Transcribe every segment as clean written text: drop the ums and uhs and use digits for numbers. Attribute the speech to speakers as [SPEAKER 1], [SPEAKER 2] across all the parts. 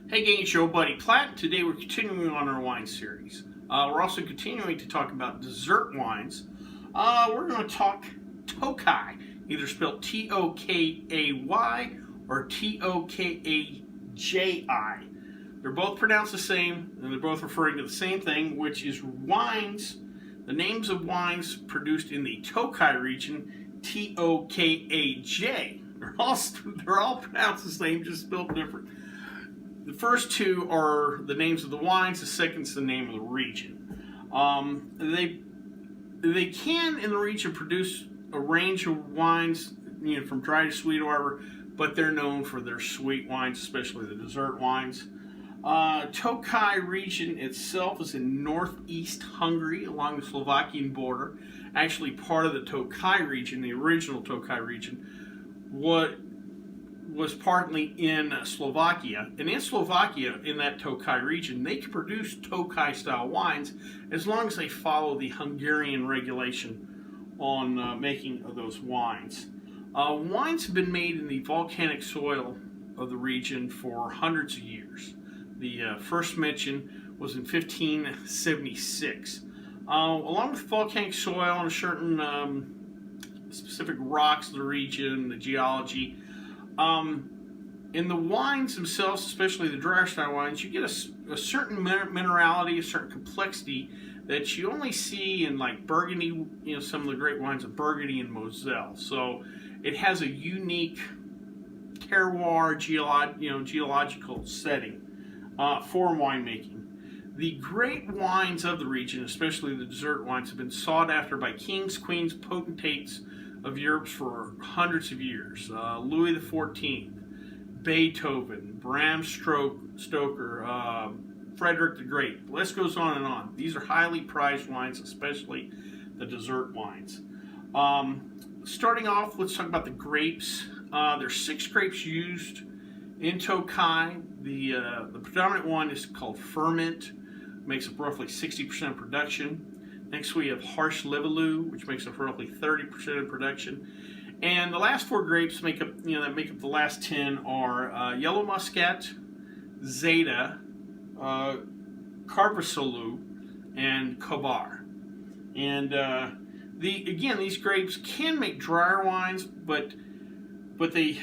[SPEAKER 1] Hey gang, it's your buddy Platt. Today we're continuing on our wine series. We're also continuing to talk about dessert wines. We're going to talk Tokay, either spelled T-O-K-A-Y or T-O-K-A-J-I. They're both pronounced the same, and they're both referring to the same thing, which is wines, the names of wines produced in the Tokaj region, T-O-K-A-J. They're all pronounced the same, just spelled different. The first two are the names of the wines. The second is the name of the region. They can in the region produce a range of wines, from dry to sweet or whatever, but they're known for their sweet wines, especially the dessert wines. Tokaj region itself is in northeast Hungary along the Slovakian border. Actually, part of the Tokaj region, the original Tokaj region, was partly in Slovakia. And in Slovakia, in that Tokaj region, they can produce Tokaj-style wines as long as they follow the Hungarian regulation on making of those wines. Wines have been made in the volcanic soil of the region for hundreds of years. The first mention was in 1576. Along with volcanic soil and certain specific rocks of the region, the geology, in the wines themselves, especially the drier style wines, you get a certain minerality, a certain complexity that you only see in like Burgundy, some of the great wines of Burgundy and Moselle. So it has a unique terroir, geological setting for winemaking. The great wines of the region, especially the dessert wines, have been sought after by kings, queens, potentates of Europe for hundreds of years. Louis XIV, Beethoven, Bram Stoker, Frederick the Great. The list goes on and on. These are highly prized wines, especially the dessert wines. Starting off, let's talk about the grapes. There's 6 grapes used in Tokaj. The predominant one is called Furmint, makes up roughly 60% of production. Next we have Harsh Levelou, which makes up roughly 30% of production. And the last 4 grapes that make up the last 10 are Yellow Muscat, Zeta, Carvasolou, and Kovar. And these grapes can make drier wines, but they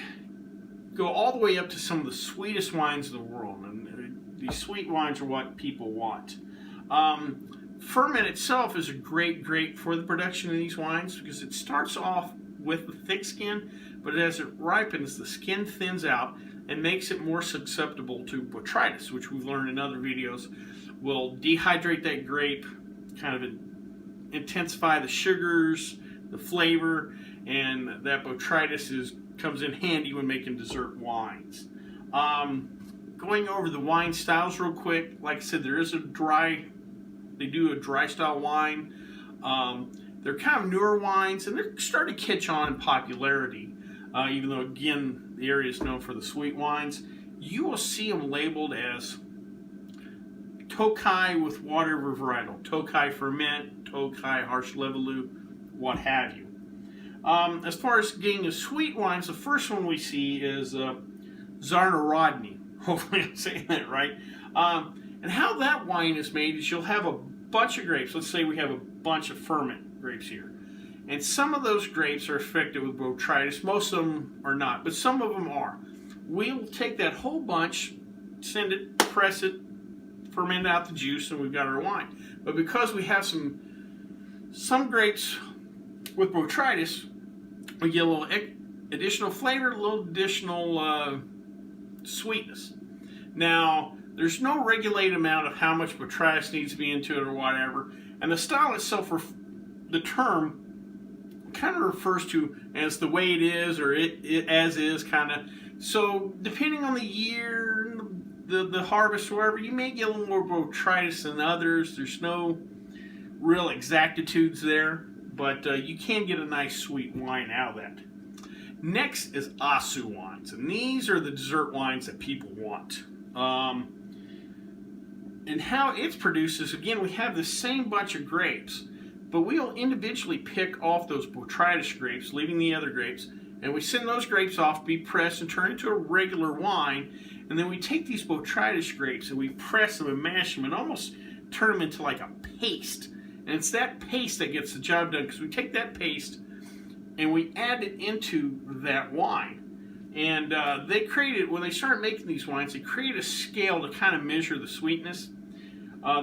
[SPEAKER 1] go all the way up to some of the sweetest wines in the world. And these sweet wines are what people want. Furmint itself is a great grape for the production of these wines because it starts off with the thick skin, but as it ripens, the skin thins out and makes it more susceptible to botrytis, which we've learned in other videos will dehydrate that grape, kind of intensify the sugars, the flavor, and that botrytis comes in handy when making dessert wines. Going over the wine styles real quick, like I said, they do a dry style wine. They're kind of newer wines, and they're starting to catch on in popularity. Even though, again, the area is known for the sweet wines, you will see them labeled as Tokaj with whatever varietal. Tokaj Furmint, Tokaj Harsh Levelou, what have you. As far as getting the sweet wines, the first one we see is Zarnarodny. Hopefully I'm saying that right. And how that wine is made is you'll have a bunch of grapes. Let's say we have a bunch of Furmint grapes here. And some of those grapes are affected with botrytis. Most of them are not, but some of them are. We'll take that whole bunch, send it, press it, ferment out the juice, and we've got our wine. But because we have some grapes with botrytis, we get a little additional flavor, a little additional sweetness. Now, there's no regulated amount of how much botrytis needs to be into it or whatever. And the style itself, the term, kind of refers to as the way it is or it as is kind of. So depending on the year, the harvest, or whatever, you may get a little more botrytis than others. There's no real exactitudes there, but you can get a nice sweet wine out of that. Next is Asu wines, and these are the dessert wines that people want. And how it's produced is, again, we have the same bunch of grapes, but we'll individually pick off those botrytis grapes, leaving the other grapes, and we send those grapes off to be pressed and turned into a regular wine. And then we take these botrytis grapes and we press them and mash them and almost turn them into like a paste. And it's that paste that gets the job done, because we take that paste and we add it into that wine. And they created, when they started making these wines, they created a scale to kind of measure the sweetness.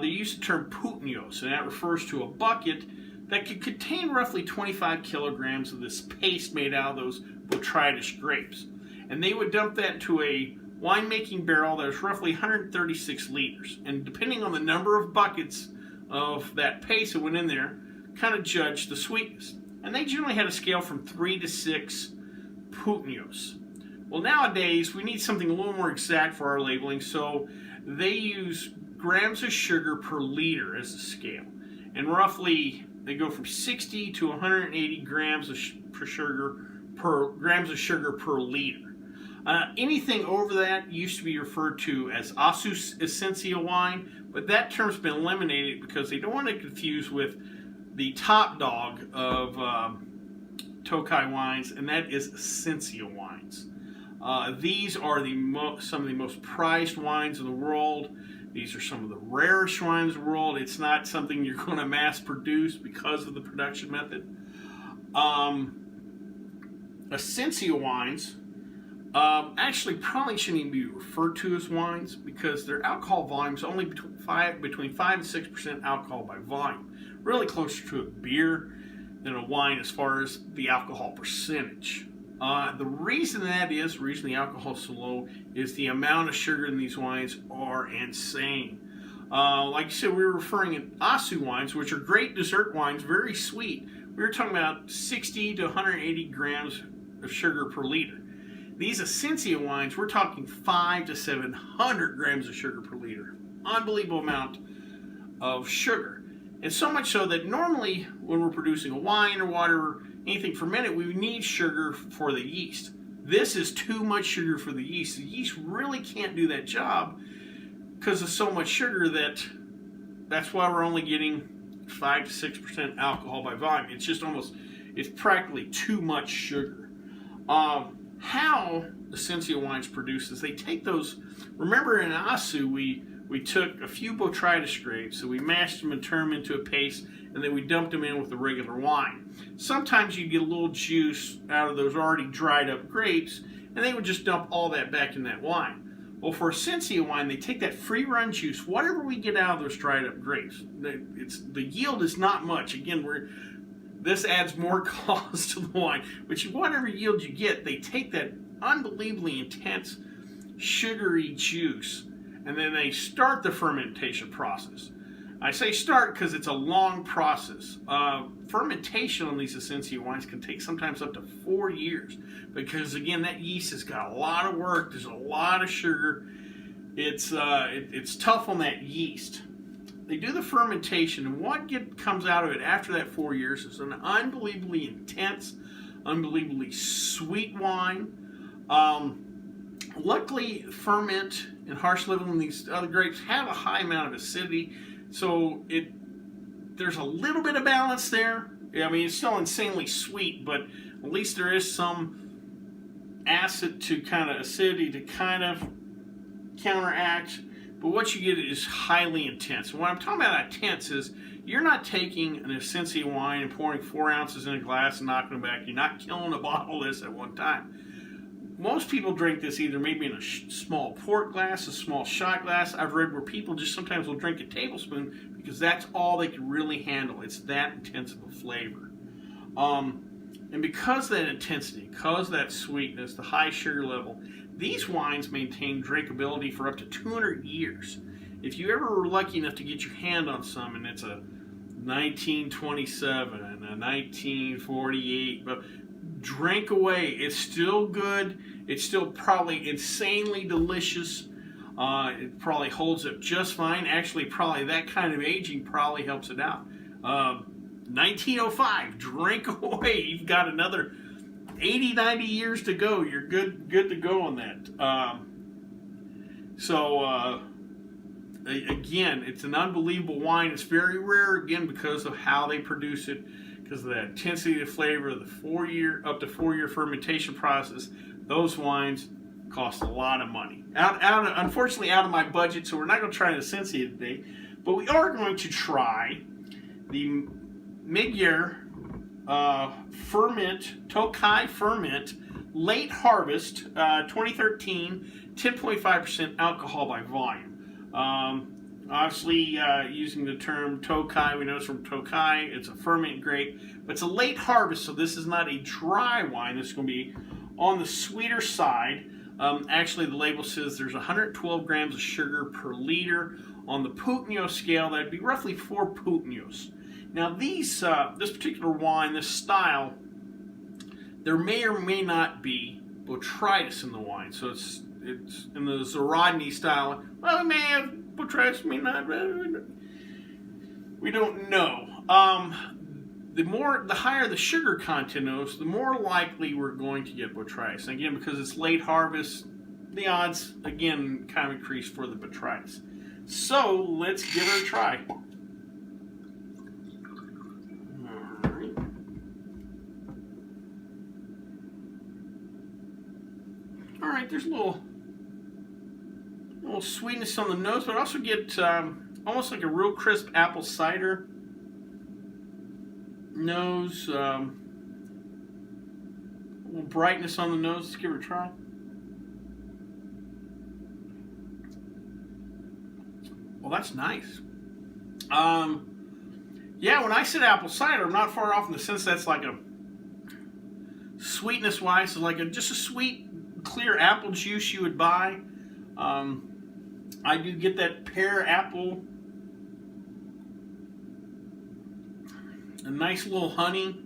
[SPEAKER 1] They use the term putnios, and that refers to a bucket that could contain roughly 25 kilograms of this paste made out of those botrytis grapes. And they would dump that into a winemaking barrel that was roughly 136 liters. And depending on the number of buckets of that paste that went in there, kind of judge the sweetness. And they generally had a scale from 3 to 6 putnios. Well, nowadays we need something a little more exact for our labeling, so they use grams of sugar per liter as the scale. And roughly they go from 60 to 180 grams of sugar per liter. Anything over that used to be referred to as Asu Essentia wine, but that term's been eliminated because they don't want to confuse with the top dog of Tokay wines, and that is Essentia wines. These are some of the most prized wines in the world. These are some of the rarest wines in the world. It's not something you're going to mass produce because of the production method. Essentia wines actually probably shouldn't even be referred to as wines, because their alcohol volume is only between 5 and 6% alcohol by volume. Really closer to a beer than a wine as far as the alcohol percentage. The reason the alcohol is so low is the amount of sugar in these wines are insane. Like I said, we were referring to Asu wines, which are great dessert wines, very sweet. We were talking about 60 to 180 grams of sugar per liter. These Essentia wines, we're talking 500 to 700 grams of sugar per liter. Unbelievable amount of sugar. And so much so that normally when we're producing a wine or whatever, anything fermented, we need sugar for the yeast. This is too much sugar for the yeast. The yeast really can't do that job because of so much sugar that's why we're only getting 5 to 6% alcohol by volume. It's practically too much sugar. How Essentia wines produce is they take those, remember in Asu we took a few botrytis grapes, so we mashed them and turned them into a paste, and then we dumped them in with the regular wine. Sometimes you get a little juice out of those already dried up grapes, and they would just dump all that back in that wine. Well, for Essentia wine, they take that free run juice, whatever we get out of those dried up grapes. The yield is not much. Again, this adds more cost to the wine, but whatever yield you get, they take that unbelievably intense sugary juice, and then they start the fermentation process. I say start because it's a long process. Fermentation on these Essentia wines can take sometimes up to 4 years, because again, that yeast has got a lot of work. There's a lot of sugar. It's tough on that yeast. They do the fermentation, and what comes out of it after that 4 years is an unbelievably intense, unbelievably sweet wine. Luckily, Furmint and harsh living and these other grapes have a high amount of acidity, so there's a little bit of balance there. I mean, it's still insanely sweet, but at least there is some acid to kind of acidity to kind of counteract. But what you get is highly intense. And what I'm talking about intense is you're not taking an Essentia wine and pouring 4 ounces in a glass and knocking them back. You're not killing a bottle of this at one time. Most people drink this either maybe in a small quart glass, a small shot glass. I've read where people just sometimes will drink a tablespoon because that's all they can really handle. It's that intense of a flavor. And because of that intensity, because of that sweetness, the high sugar level, these wines maintain drinkability for up to 200 years. If you ever were lucky enough to get your hand on some, and it's a 1927 and a 1948, but drink away. It's still good. It's still probably insanely delicious. It probably holds up just fine. Actually, probably that kind of aging probably helps it out. 1905, drink away. You've got another 80, 90 years to go. You're good to go on that. Again, it's an unbelievable wine. It's very rare, again, because of how they produce it, because of the intensity of the flavor, the up to 4 year fermentation process. Those wines, Costs a lot of money. Unfortunately, out of my budget, so we're not going to try the Sensei today. But we are going to try the Megyer Furmint, Tokay Furmint, Late Harvest 2013, 10.5% alcohol by volume. Obviously, using the term Tokay, we know it's from Tokay. It's a ferment grape, but it's a late harvest, so this is not a dry wine. This is going to be on the sweeter side. Actually, the label says there's 112 grams of sugar per liter. On the Putnio scale, that'd be roughly 4 Putnios. Now, this particular wine, this style, there may or may not be botrytis in the wine. So it's in the Zarodny style. Well, it may have botrytis, may not. We don't know. The higher the sugar content is, the more likely we're going to get botrytis. And again, because it's late harvest, the odds again kind of increase for the botrytis. So let's give it a try. Alright. Alright, there's a little sweetness on the nose, but I also get almost like a real crisp apple cider nose. A little brightness on the nose. Let's give it a try. Well, that's nice. Yeah, when I said apple cider, I'm not far off in the sense that's like a sweetness-wise, so like just a sweet, clear apple juice you would buy. I do get that pear apple, a nice little honey.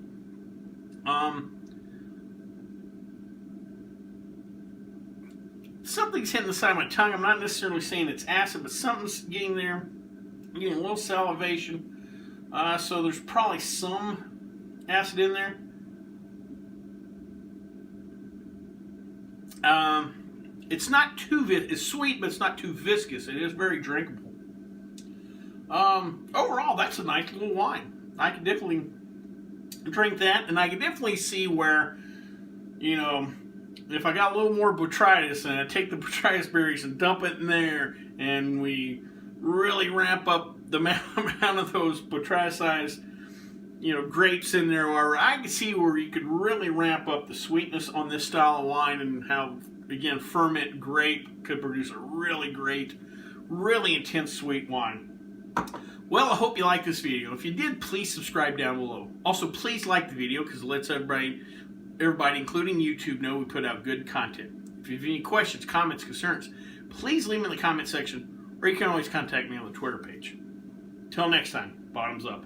[SPEAKER 1] Something's hitting the side of my tongue. I'm not necessarily saying it's acid, but something's getting there. I'm getting a little salivation. So there's probably some acid in there. It's not too it's sweet, but it's not too viscous. It is very drinkable. Overall, that's a nice little wine. I can definitely drink that, and I can definitely see where, you know, if I got a little more botrytis and I take the botrytis berries and dump it in there, and we really ramp up the amount of those botryticized, grapes in there, or I can see where you could really ramp up the sweetness on this style of wine, and how, again, ferment grape could produce a really great, really intense sweet wine. Well, I hope you liked this video. If you did, please subscribe down below. Also, please like the video, because it lets everybody, including YouTube, know we put out good content. If you have any questions, comments, concerns, please leave them in the comment section, or you can always contact me on the Twitter page. Till next time, bottoms up.